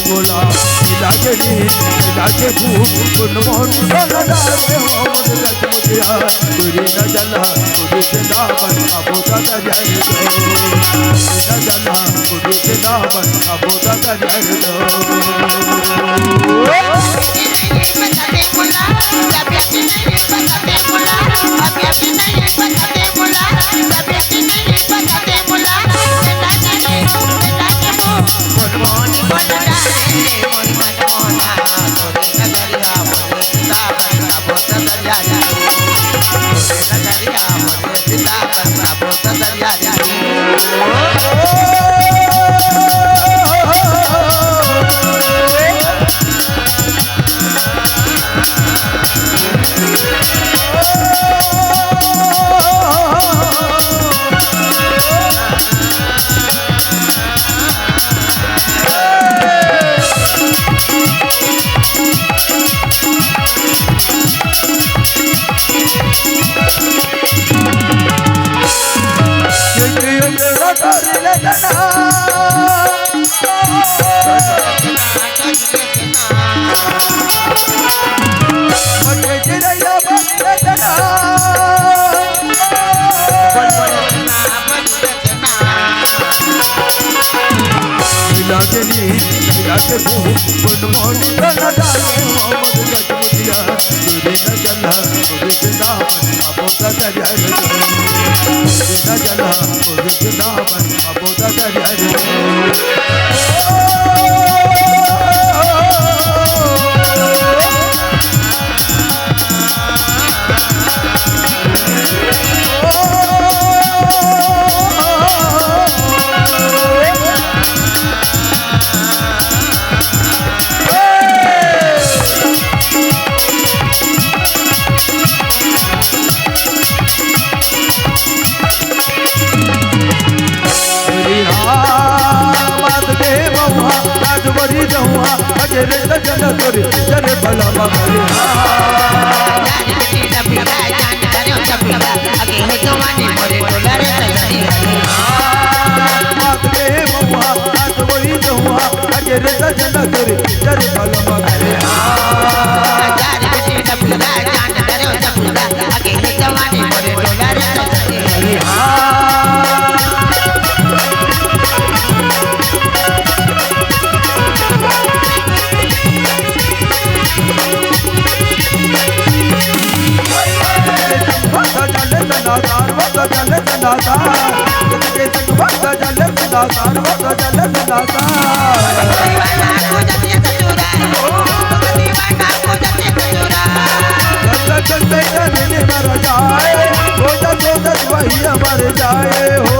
बोला लागे भूख गुड मॉर्निंग डाले हो मुझे पूरी न जला पूरी से दामन अबोता दरिया न जला पूरी से दामन अबोता दरिया गुड मॉर्निंग डाले हो मुझे पूरी न जला पूरी से दामन अबोता दरिया न जला पूरी से दामन अबोता दरिया जरे भला मगरे मर जाए हो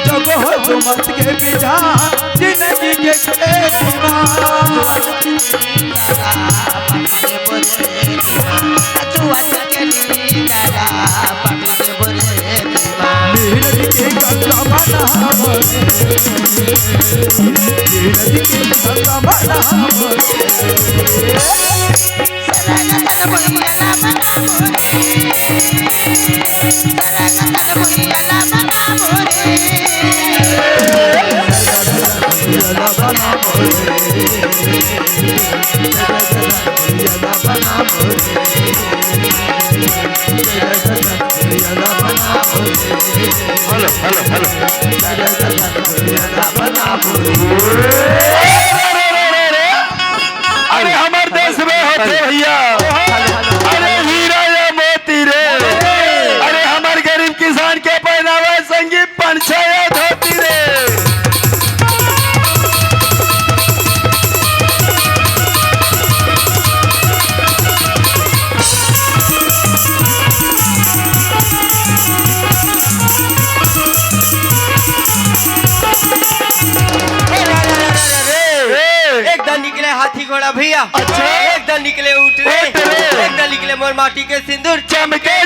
जगह मत के बिजा जिंदगी के खेमा नदी के गंगा बना नदी के गंगा बना अरे हमारे देश में होते भैया, अरे हीरा या मोती रे, अरे हमारे गरीब किसान के पहनावा संगीत पंछा या धोती रे। निकले हाथी घोड़ा भैया, अच्छा? एक दल निकले ऊँट रे, एक दल निकले मोर माटी के सिंदूर चमके